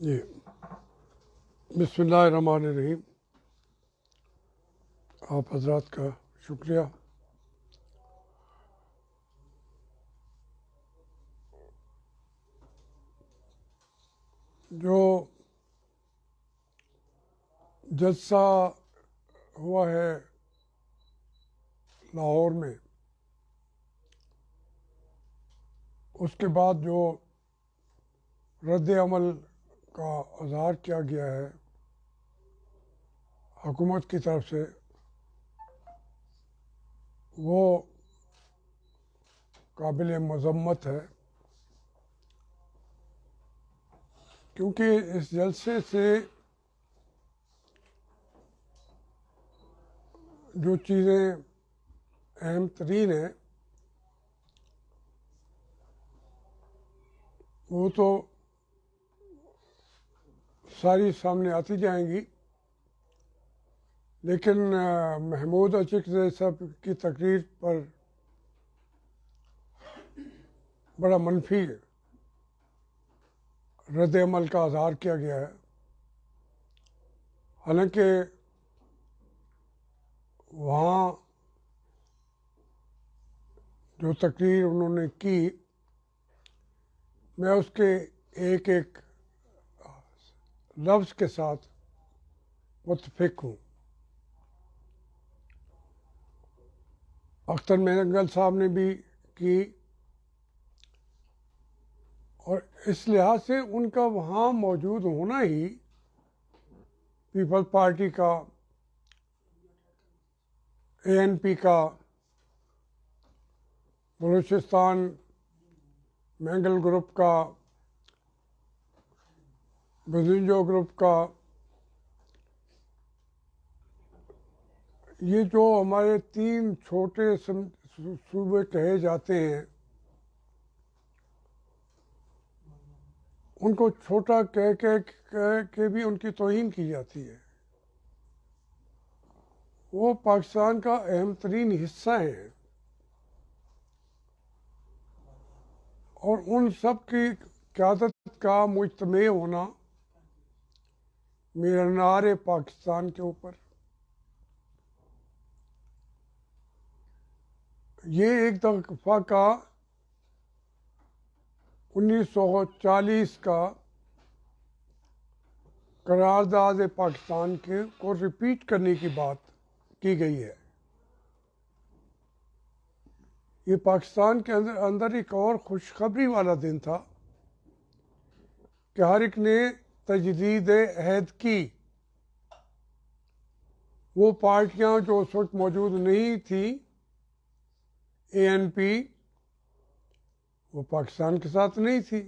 जी बिस्मिल्लाहिर्रहमानिर्रहीम। आप हजरात का शुक्रिया। जो जलसा हुआ है लाहौर में, उसके बाद जो रद्द अमल का इज़हार किया गया है हुकूमत की तरफ से, वो काबिल मज़म्मत है, क्योंकि इस जलसे से जो चीज़ें अहम तरीन हैं वो तो सारी सामने आती जाएंगी, लेकिन महमूद अचकज़ई साहब की तकरीर पर बड़ा मनफी रद्द अमल का इज़हार किया गया है। हालांकि वहाँ जो तकरीर उन्होंने की, मैं उसके एक एक लफ्ज़ के साथ मुत्तफ़िक हूँ। अख्तर मेंगल साहब ने भी की, और इस लिहाज से उनका वहाँ मौजूद होना ही पीपल पार्टी का, ANP का, बलूचिस्तान मेंगल ग्रुप का, बजिंजो ग्रुप का, ये जो हमारे 3 छोटे सूबे कहे जाते हैं, उनको छोटा कह के भी उनकी तौहीन की जाती है। वो पाकिस्तान का अहम तरीन हिस्सा है, और उन सब की क़यादत का मुज्तमे होना मीनार पाकिस्तान के ऊपर, ये एक दफ़ा का 1940 का करारदाद पाकिस्तान के को रिपीट करने की बात की गई है। ये पाकिस्तान के अंदर एक और खुशखबरी वाला दिन था कि हर एक ने तजदीद अहद की। वो पार्टियां जो उस वक्त मौजूद नहीं थी, ANP, वो पाकिस्तान के साथ नहीं थी,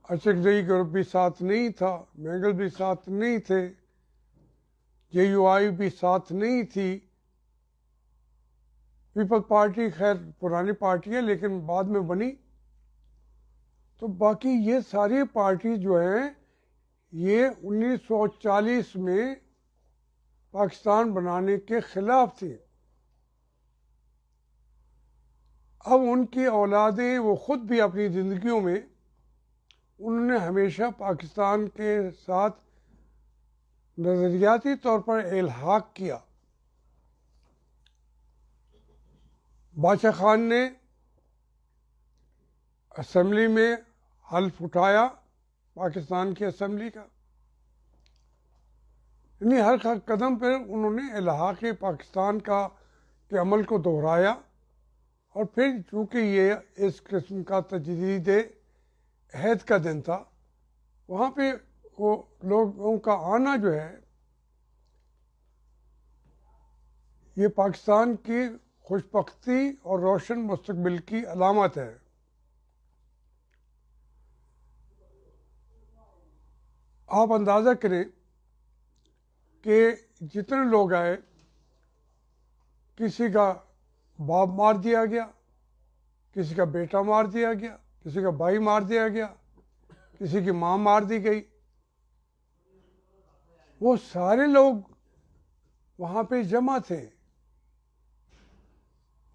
अचकज़ई ग्रुप भी साथ नहीं था, मेंगल भी साथ नहीं थे, JUI भी साथ नहीं थी। पीपल पार्टी खैर पुरानी पार्टी है लेकिन बाद में बनी। तो बाकी ये सारी पार्टी जो हैं, ये 1940 में पाकिस्तान बनाने के ख़िलाफ़ थी। अब उनकी औलादें, वो ख़ुद भी अपनी ज़िंदगियों में उन्होंने हमेशा पाकिस्तान के साथ नज़रियाती तौर पर इल्हाक किया। बादशाह खान ने असम्बली में हल्फ उठाया, पाकिस्तान की असम्बली का, यानी हर कदम पर उन्होंने इल्हाक पाकिस्तान का के अमल को दोहराया। और फिर चूँकि ये इस किस्म का तजदीद अहद का दिन था, वहाँ पे वो लोगों का आना जो है, ये पाकिस्तान की खुशबख्ती और रोशन मुस्तकबिल की अलामत है। आप अंदाज़ा करें कि जितने लोग आए, किसी का बाप मार दिया गया, किसी का बेटा मार दिया गया, किसी का भाई मार दिया गया, किसी की माँ मार दी गई। वो सारे लोग वहाँ पे जमा थे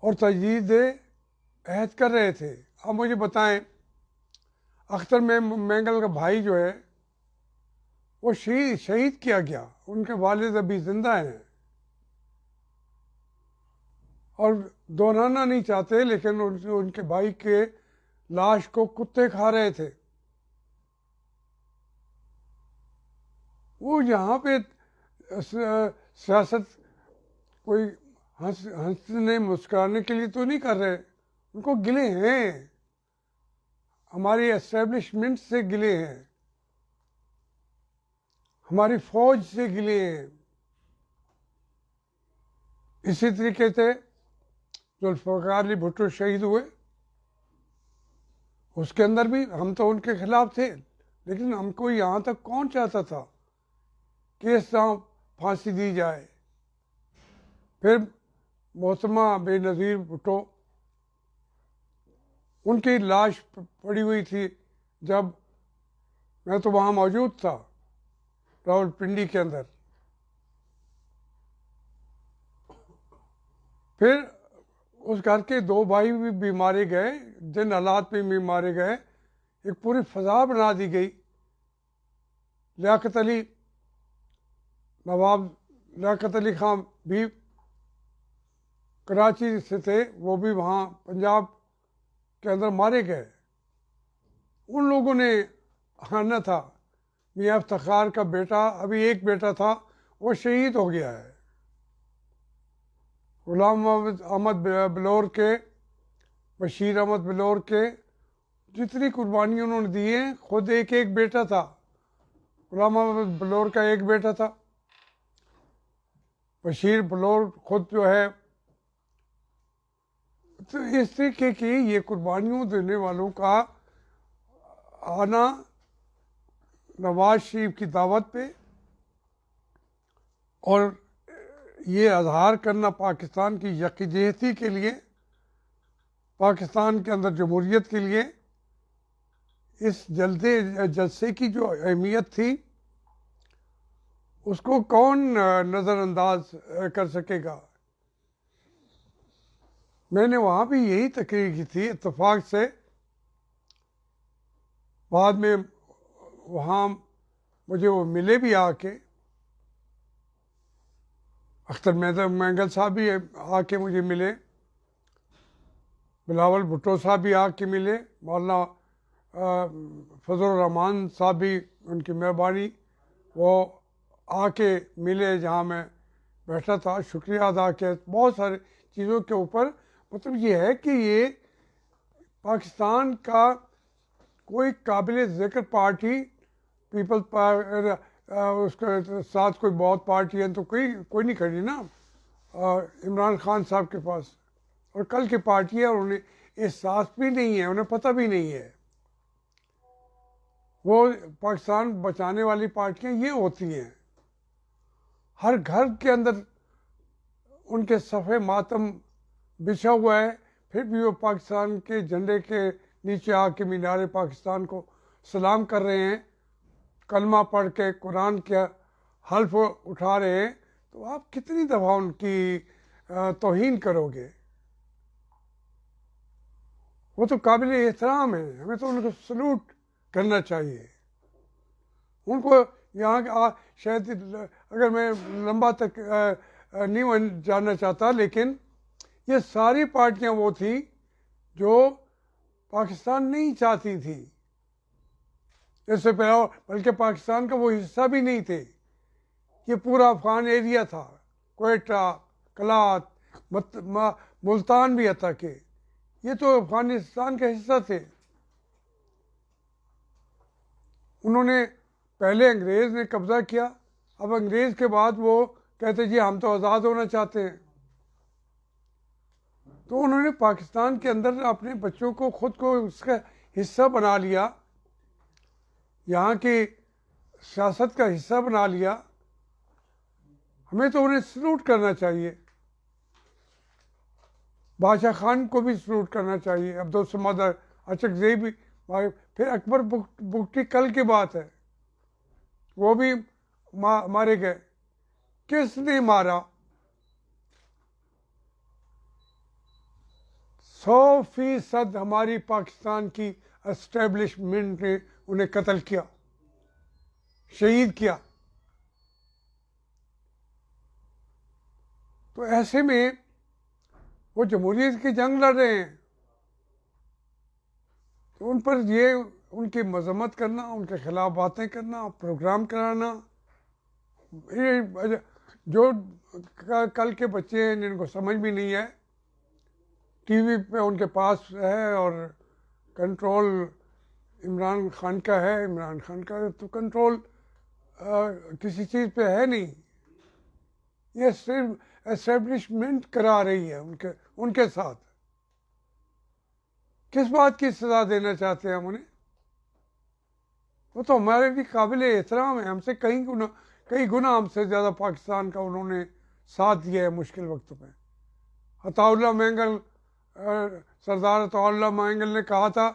और तजदीद अहद कर रहे थे। अब मुझे बताएं, अख्तर मेंगल का भाई जो है वो शहीद किया गया, उनके वालिद अभी ज़िंदा हैं और दोहराना नहीं चाहते, लेकिन उनके भाई के लाश को कुत्ते खा रहे थे। वो यहाँ पे सियासत कोई हंसने मुस्कुराने के लिए तो नहीं कर रहे, उनको गिले हैं, हमारी एस्टेब्लिशमेंट से गिले हैं, हमारी फौज से गिले हैं। इसी तरीके से जुल्फ़िकार अली भुट्टो शहीद हुए, उसके अंदर भी हम तो उनके खिलाफ थे, लेकिन हमको यहाँ तक कौन चाहता था कि इस तरह फांसी दी जाए। फिर मोहतरमा बेनज़ीर भुट्टो, उनकी लाश पड़ी हुई थी, जब मैं तो वहाँ मौजूद था रावलपिंडी के अंदर। फिर उस घर के दो भाई भी मारे गए, जिन हालात में भी मारे गए, एक पूरी फ़ज़ा बना दी गई। लियाकत अली, नवाब लियाकत अली ख़ान भी कराची से थे, वो भी वहाँ पंजाब के अंदर मारे गए। उन लोगों ने आना था। मियाँ इफ्तिखार का बेटा, अभी एक बेटा था, वो शहीद हो गया है। गुलाम अहमद बलौर के, बशीर अहमद बलौर के, जितनी कुर्बानी उन्होंने दी है, खुद एक एक बेटा था। गुलाम अहमद बलौर का एक बेटा था, बशीर बलौर खुद जो है। तो इस तरीके की ये कुर्बानियों देने वालों का आना नवाज शरीफ की दावत पे और ये अजहार करना पाकिस्तान की यकजहती के लिए, पाकिस्तान के अंदर जमहूरियत के लिए, इस जलसे की जो अहमियत थी उसको कौन नज़रअंदाज कर सकेगा। मैंने वहाँ भी यही तकरीर की थी, इत्तेफाक से बाद में वहाँ मुझे वो मिले भी आके, अख्तर मेंगल साहब भी आके मुझे मिले, बिलावल भुट्टो साहब भी आके मिले, मौलाना फजल रहमान साहब भी, उनकी मेहरबानी, वो आके मिले जहाँ मैं बैठा था, शुक्रिया अदा किया बहुत सारी चीज़ों के ऊपर। मतलब ये है कि ये पाकिस्तान का कोई काबिल ज़िक्र पार्टी, पीपल्स उसके साथ कोई बहुत पार्टी है तो कोई नहीं खड़ी ना इमरान खान साहब के पास, और कल की पार्टी है और उन्हें एहसास भी नहीं है, उन्हें पता भी नहीं है। वो पाकिस्तान बचाने वाली पार्टियां ये होती हैं, हर घर के अंदर उनके सफ़े मातम बिछा हुआ है, फिर भी वो पाकिस्तान के झंडे के नीचे आके मीनार पाकिस्तान को सलाम कर रहे हैं, कलमा पढ़ के कुरान के हल्फ उठा रहे हैं। तो आप कितनी दफ़ा उनकी तौहीन करोगे। वो तो काबिल एहतराम है, हमें तो उनको सलूट करना चाहिए। उनको यहाँ शायद, अगर मैं लंबा तक नहीं जानना चाहता, लेकिन ये सारी पार्टियां वो थी जो पाकिस्तान नहीं चाहती थी इससे पहले, बल्कि पाकिस्तान का वो हिस्सा भी नहीं थे। ये पूरा अफगान एरिया था, क्वेटा, कलात, मुल्तान भी हता के, ये तो अफगानिस्तान का हिस्सा थे। उन्होंने पहले अंग्रेज़ ने कब्ज़ा किया, अब अंग्रेज़ के बाद वो कहते जी हम तो आज़ाद होना चाहते हैं। तो उन्होंने पाकिस्तान के अंदर अपने बच्चों को खुद को उसका हिस्सा बना लिया, यहाँ की सियासत का हिस्सा बना लिया। हमें तो उन्हें सल्यूट करना चाहिए, बादशाह खान को भी सल्यूट करना चाहिए, अब्दुल समद अचकज़ई भी। फिर अकबर बुगटी कल की बात है, वो भी मारे गए। किसने मारा? 100% हमारी पाकिस्तान की एस्टेब्लिशमेंट ने उन्हें कत्ल किया, शहीद किया। तो ऐसे में वो जमहूरियत की जंग लड़ रहे हैं, तो उन पर ये उनकी मजम्मत करना, उनके खिलाफ बातें करना, प्रोग्राम कराना, ये जो कल के बच्चे हैं जिनको समझ भी नहीं है, टीवी पे उनके पास है और कंट्रोल इमरान खान का है, इमरान खान का तो कंट्रोल किसी चीज़ पे है नहीं। ये सिर्फ एस्टेब्लिशमेंट करा रही है उनके साथ। किस बात की सज़ा देना चाहते हैं हम उन्हें? वो तो हमारे लिए काबिल एहतराम है, हमसे कई गुना हमसे ज़्यादा पाकिस्तान का उन्होंने साथ दिया है मुश्किल वक्त में। अताउल्लाह मैंगल, सरदार अताउल्लाह मैंगल ने कहा था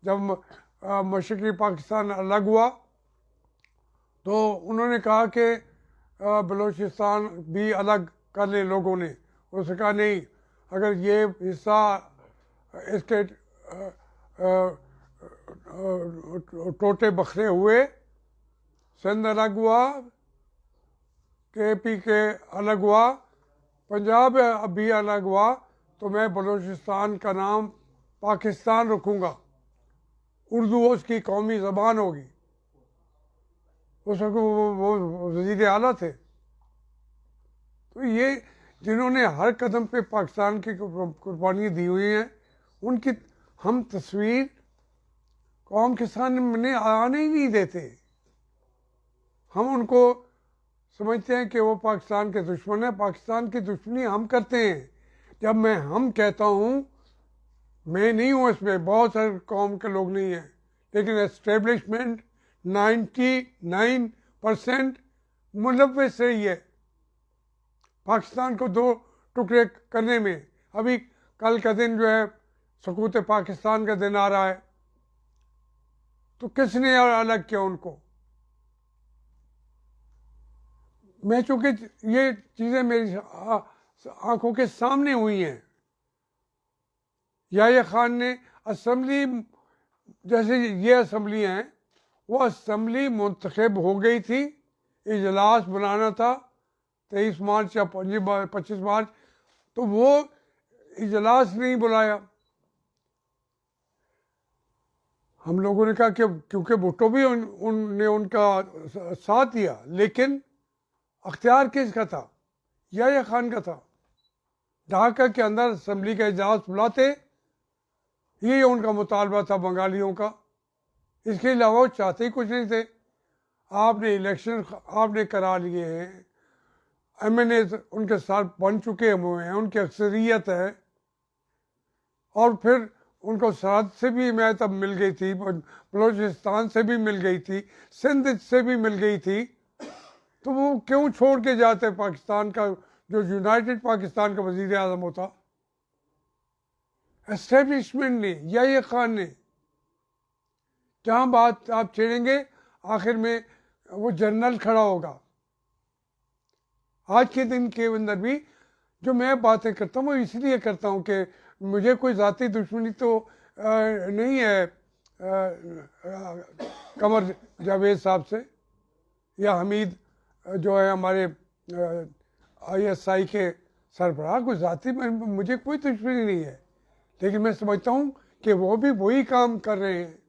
जब मशरक़ी पाकिस्तान अलग हुआ, तो उन्होंने कहा कि बलूचिस्तान भी अलग कर ले लोगों ने। उसने कहा नहीं, अगर ये हिस्सा इसके टोटे बखरे हुए, सिंध अलग हुआ, KP के अलग हुआ, पंजाब अभी अलग हुआ, तो मैं बलूचिस्तान का नाम पाकिस्तान रखूँगा, उर्दू उसकी कौमी ज़बान होगी। उस वक्त वो वज़ीर आला थे। तो ये जिन्होंने हर कदम पे पाकिस्तान की कुर्बानी दी हुई हैं, उनकी हम तस्वीर कौम के सामने आने ही नहीं देते। हम उनको समझते हैं कि वो पाकिस्तान के दुश्मन है। पाकिस्तान की दुश्मनी हम करते हैं। जब मैं हम कहता हूँ, मैं नहीं हूँ इसमें, बहुत सारे कौम के लोग नहीं हैं, लेकिन एस्टेब्लिशमेंट 99% मुलव्वस रही है पाकिस्तान को दो टुकड़े करने में। अभी कल का दिन जो है सकूत पाकिस्तान का दिन आ रहा है, तो किसने अलग किया उनको? मैं चूंकि ये चीज़ें मेरी आंखों के सामने हुई हैं। याह्या खान ने असम्बली, जैसे ये असम्बली हैं, वो असम्बली मुंतखब हो गई थी, इजलास बनाना था 23 मार्च या 25 मार्च, तो वो इजलास नहीं बुलाया। हम लोगों ने कहा कि क्योंकि भुट्टो भी उनने उनका साथ दिया, लेकिन अख्तियार किसका था? याह्या खान का था। ढाका के अंदर असम्बली का इजलास बुलाते, यही उनका मुतालबा था बंगालियों का। इसके अलावा वो चाहते ही कुछ नहीं थे। आपने इलेक्शन आपने करा लिए हैं, MNA उनके साथ बन चुके हुए हैं, उनकी अक्सरियत है, और फिर उनको सरहद से भी हिमायत अब मिल गई थी, बलूचिस्तान से भी मिल गई थी, सिंध से भी मिल गई थी, तो वो क्यों छोड़ के जाते पाकिस्तान का, जो यूनाइटेड पाकिस्तान का वज़ीर आज़म होता? एस्टेब्लिशमेंट ने, याह्या खान ने। जहाँ बात आप छेड़ेंगे, आखिर में वो जर्नल खड़ा होगा। आज के दिन के अंदर भी जो मैं बातें करता हूँ, वो इसलिए करता हूँ कि मुझे कोई ज़ाती दुश्मनी तो नहीं है कमर जावेद साहब से, या हमीद जो है हमारे ISI के सरबराह, कोई ज़ाती मुझे कोई दुश्मनी नहीं है, लेकिन मैं समझता हूँ कि वो भी वही काम कर रहे हैं।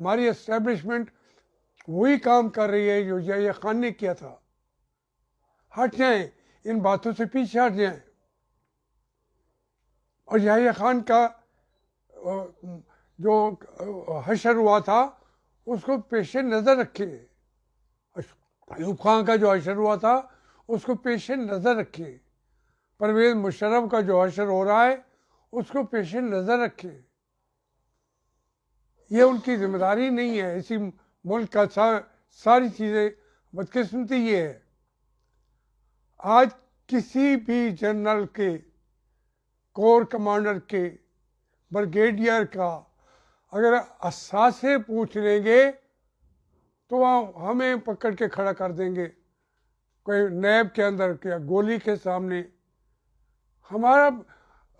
हमारी एस्टेब्लिशमेंट वही काम कर रही है जो याह्या खान ने किया था। हट जाएं, इन बातों से पीछे हट जाएं, और याह्या खान का जो हशर हुआ था उसको पेश नज़र रखें। अयूब खान का जो हशर हुआ था उसको पेश नज़र रखें। परवेज़ मुशर्रफ का जो हशर हो रहा है उसको पेश नज़र रखें। ये उनकी जिम्मेदारी नहीं है। इसी मुल्क का सारी चीज़ें बदकिस्मती ये है, आज किसी भी जनरल के, कोर कमांडर के, ब्रिगेडियर का अगर असासे पूछ लेंगे तो वहाँ हमें पकड़ के खड़ा कर देंगे कोई नैब के अंदर या गोली के सामने। हमारा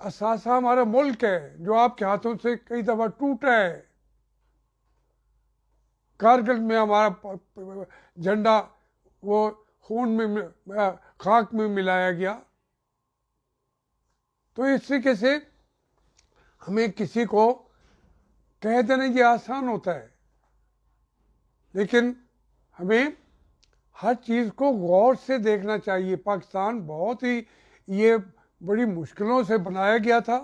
असासा हमारा मुल्क है जो आपके हाथों से कई दफ़ा टूटा है। कारगिल में हमारा झंडा वो खून में, खाक में मिलाया गया। तो इस तरीके से हमें किसी को कह देना ये आसान होता है, लेकिन हमें हर चीज़ को गौर से देखना चाहिए। पाकिस्तान बहुत ही ये बड़ी मुश्किलों से बनाया गया था।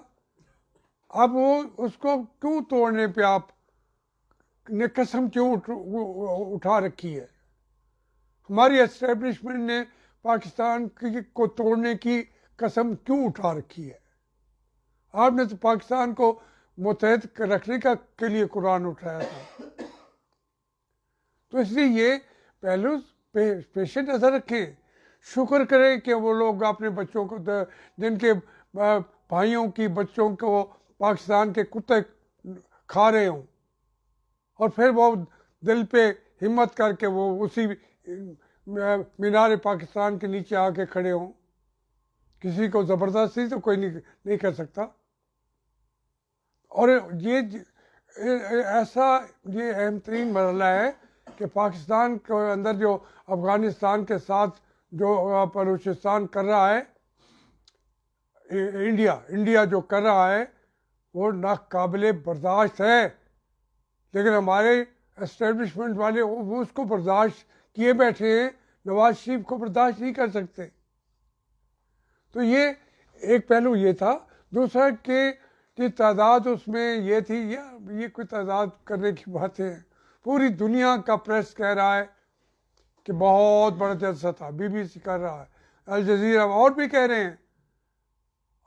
अब वो उसको क्यों तोड़ने पे आप ने कसम क्यों उठा रखी है? हमारी एस्टेब्लिशमेंट ने पाकिस्तान को तोड़ने की कसम क्यों उठा रखी है? आपने तो पाकिस्तान को मुत्तहद रखने के लिए कुरान उठाया था। तो इसलिए ये पहलू पेश नज़र रखें। शुक्र करें कि वो लोग अपने बच्चों को, जिनके भाइयों की बच्चों को पाकिस्तान के कुत्ते खा रहे हों, और फिर वो दिल पे हिम्मत करके वो उसी मीनार पाकिस्तान के नीचे आके खड़े हों। किसी को ज़बरदस्ती तो कोई नहीं कर सकता। और ये ऐसा ये अहम तरीन मरहला है कि पाकिस्तान के अंदर जो अफ़गानिस्तान के साथ जो बलूचिस्तान कर रहा है, इंडिया जो कर रहा है वो नाकाबिले बर्दाश्त है। लेकिन हमारे एस्टेब्लिशमेंट वाले वो उसको बर्दाश्त किए बैठे हैं, नवाज शरीफ को बर्दाश्त नहीं कर सकते। तो ये एक पहलू ये था। दूसरा कि तादाद उसमें ये थी, ये कोई तादाद करने की बात है। पूरी दुनिया का प्रेस कह रहा है कि बहुत बड़ा जलसा था, BBC कर रहा है, अल जज़ीरा और भी कह रहे हैं।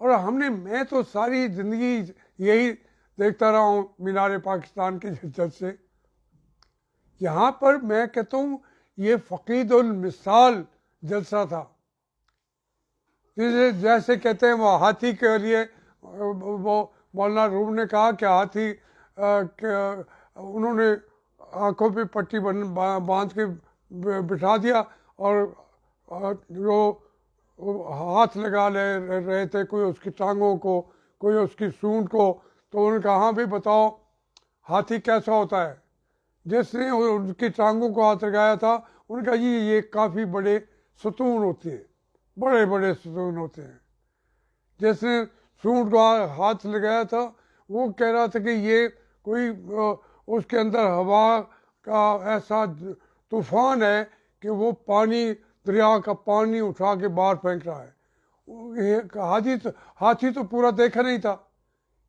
और मैं तो सारी ज़िंदगी यही देखता रहा हूँ मीनार पाकिस्तान के जलसे। यहाँ पर मैं कहता हूँ ये फ़क़ीदुल मिसाल जलसा था। जैसे कहते हैं वो हाथी के लिए, वो मौलाना रूम ने कहा कि हाथी उन्होंने आंखों पे पट्टी बांध के बिठा दिया और जो हाथ लगा रहे थे, कोई उसकी टांगों को, कोई उसकी सूंड को। तो उन्होंने कहा हाँ भाई बताओ हाथी कैसा होता है? जिसने उनकी टांगों को हाथ लगाया था उन्होंने कहा जी ये काफ़ी बड़े सतून होते हैं, बड़े बड़े सतून होते हैं। जिसने सूंड को हाथ लगाया था वो कह रहा था कि ये कोई उसके अंदर हवा का ऐसा तूफान है कि वो पानी, दरिया का पानी उठा के बाहर फेंक रहा है। हाथी तो पूरा देखा नहीं था,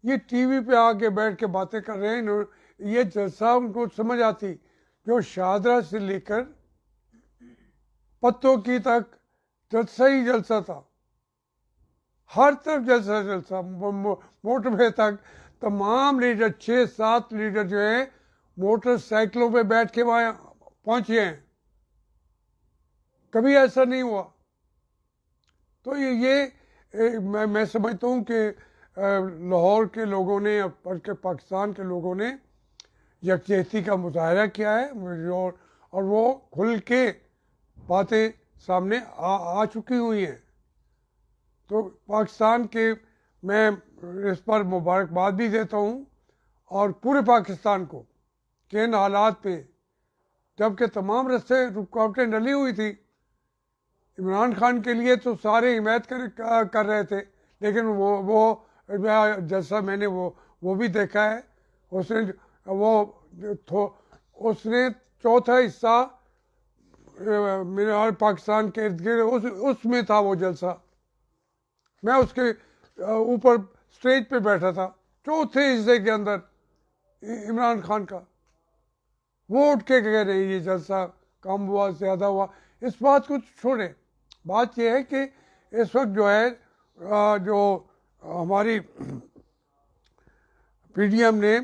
ये टीवी पे आके बैठ के बातें कर रहे हैं। ये जलसा उनको समझ आती, जो शाहदरा से लेकर पत्तों की तक जलसा ही जलसा था। हर तरफ जलसा मोटरवे तक तमाम लीडर, 6-7 लीडर जो है मोटरसाइकिलों पे बैठ के वहाँ पहुँचे हैं। कभी ऐसा नहीं हुआ। तो मैं समझता हूँ कि लाहौर के लोगों ने, बल्कि पाकिस्तान के लोगों ने यकजहती का मुजाहरा किया है और वो खुल के बातें सामने आ चुकी हुई हैं। तो पाकिस्तान के मैं इस पर मुबारकबाद भी देता हूँ और पूरे पाकिस्तान को कि इन हालात पे, जबकि तमाम रास्ते रुकावटें डली हुई थी। इमरान खान के लिए तो सारे हिमायत कर रहे थे, लेकिन वो जैसा मैंने वो भी देखा है, उसने चौथा हिस्सा मीनार पाकिस्तान के इर्द गिर्द उसमें था वो जलसा। मैं उसके ऊपर स्टेज पे बैठा था, चौथे हिस्से के अंदर इमरान खान का। वो उठ के कह रहे ये जलसा कम हुआ, ज़्यादा हुआ, इस बात को छोड़े। बात यह है कि इस वक्त जो है जो हमारी पीडीएम ने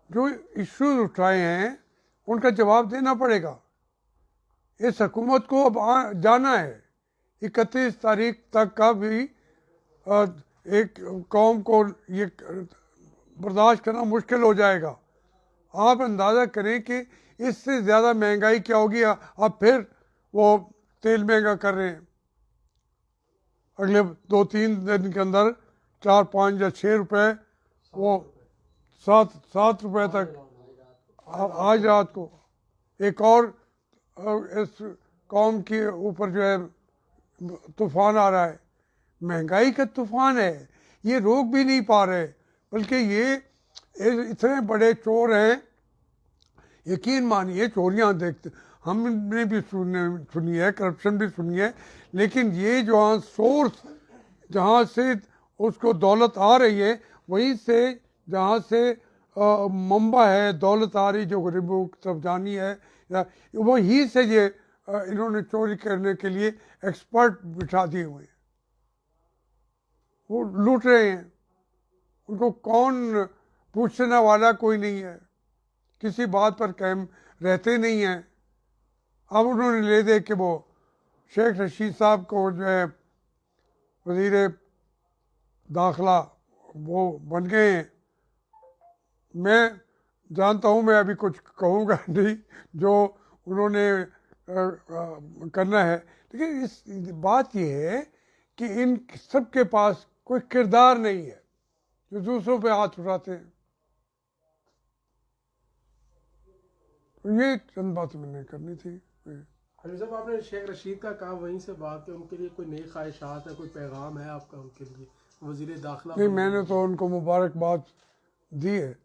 जो इश्यूज उठाए हैं उनका जवाब देना पड़ेगा। इस हुकूमत को अब जाना है 31 तारीख तक का भी एक कौम को ये बर्दाश्त करना मुश्किल हो जाएगा। आप अंदाज़ा करें कि इससे ज़्यादा महंगाई क्या होगी। अब फिर वो तेल महंगा कर रहे हैं, अगले 2-3 दिन के अंदर 4, 5 या 6 रुपए, वो 7 रुपए तक आज रात को। एक और इस कौम के ऊपर जो है तूफान आ रहा है, महंगाई का तूफान है, ये रोक भी नहीं पा रहे, बल्कि ये इतने बड़े चोर हैं। यकीन मानिए चोरियां देखते हमने भी सुनी है, करप्शन भी सुनी है, लेकिन ये जो सोर्स जहाँ से उसको दौलत आ रही है, वहीं से जहाँ से मंबा है दौलत आ रही जो गरीबों की तरफ जानी है, या वहीं से ये इन्होंने चोरी करने के लिए एक्सपर्ट बिठा दिए हुए हैं। वो लूट रहे हैं, उनको कौन पूछने वाला कोई नहीं है, किसी बात पर कायम रहते नहीं हैं। अब उन्होंने ले दे कि वो शेख रशीद साहब को जो है वज़ीर दाखिला वो बन गए हैं। मैं जानता हूँ, मैं अभी कुछ कहूँगा नहीं जो उन्होंने करना है, लेकिन इस बात ये है कि इन सब के पास कोई किरदार नहीं है जो दूसरों पे हाथ उठाते हैं। तो ये चंद बातें मैंने करनी थी। हमीद साहब, आपने शेख रशीद का कहा, वहीं से बात कि उनके लिए कोई नई ख्वाहिशात है, कोई पैगाम है आपका उनके लिए वज़ीर दाखिला? नहीं, मैंने तो उनको मुबारकबाद दी है।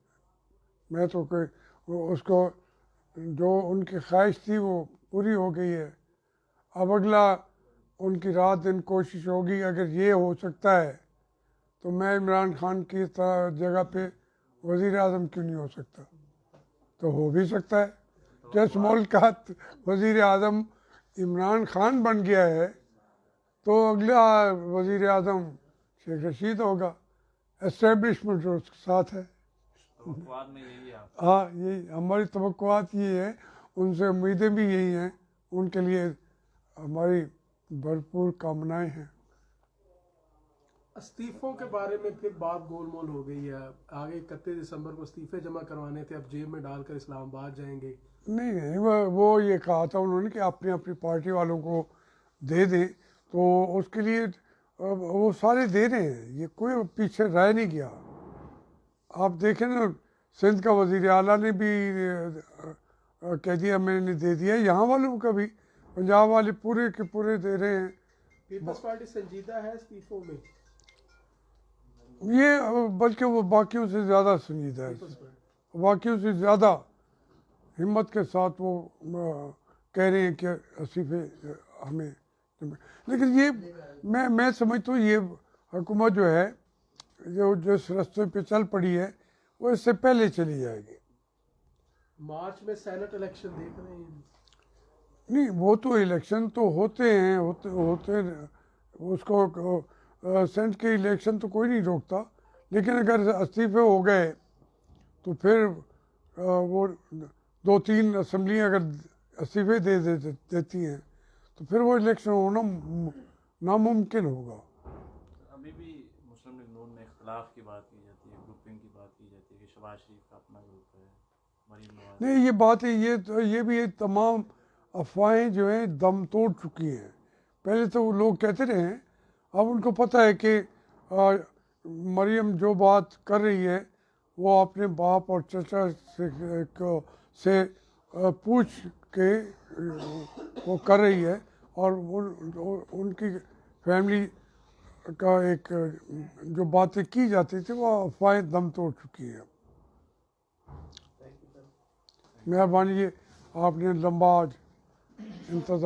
मैं तो कोई उसको जो उनकी ख्वाहिश थी वो पूरी हो गई है। अब अगला उनकी रात दिन कोशिश होगी, अगर ये हो सकता है तो मैं इमरान खान की जगह पे वज़ीर आज़म क्यों नहीं हो सकता? तो हो भी सकता है। जिस मुल्क का वज़ीर आज़म इमरान खान बन गया है, तो अगला वज़ीर आज़म शेख रशीद होगा। एस्टेब्लिशमेंट जो उसके साथ है। हाँ, यही हमारी तवक्कुआत ये है, उनसे उम्मीदें भी यही हैं, उनके लिए हमारी भरपूर कामनाएं हैं। इस्तीफ़ों के बारे में फिर बात गोलमोल हो गई है। आगे 31 दिसंबर को इस्तीफे जमा करवाने थे, अब जेब में डालकर इस्लामाबाद जाएंगे। नहीं, वो ये कहा था उन्होंने कि अपनी अपनी पार्टी वालों को दे दें, तो उसके लिए वो सारे दे रहे हैं, ये कोई पीछे रह नहीं गया। आप देखें ना, सिंध का वज़ीर आला ने भी कह दिया मैंने दे दिया, यहाँ वालों का भी, पंजाब वाले पूरे के पूरे दे रहे हैं। पीपल्स पार्टी संजीदा है इस्तीफों में? ये बल्कि वो बाकियों से ज़्यादा संजीदा है, बाकियों से ज़्यादा हिम्मत के साथ वो कह रहे हैं कि इस्तीफे हमें। लेकिन ये मैं समझता हूँ ये हुकूमत जो है, जो जिस रास्ते पे चल पड़ी है, वो इससे पहले चली जाएगी। मार्च में सेनेट इलेक्शन देख रहे हैं? नहीं, वो तो इलेक्शन तो होते हैं, होते उसको सेनेट के इलेक्शन तो कोई नहीं रोकता, लेकिन अगर इस्तीफे हो गए तो फिर वो 2-3 असम्बलियाँ अगर इस्तीफे देती हैं तो फिर वो इलेक्शन होना नामुमकिन होगा। अभी भी मुस्लिम लीग नून में इख्तलाफ की बात की जाती है, ग्रुपिंग की बात की जाती है कि शहबाज शरीफ का अपना ग्रुप है, मरीम नवाज। नहीं, ये बात है, ये भी ये तमाम अफवाहें जो हैं दम तोड़ चुकी हैं। पहले तो वो लोग कहते रहे हैं, अब उनको पता है कि मरीम जो बात कर रही है वो अपने बाप और चाचा से पूछ के वो कर रही है, और उनकी फैमिली का एक जो बातें की जाती थी वो अफवाहें दम तोड़ चुकी है। मेहरबानी, आपने लंबा आज इंतज़ार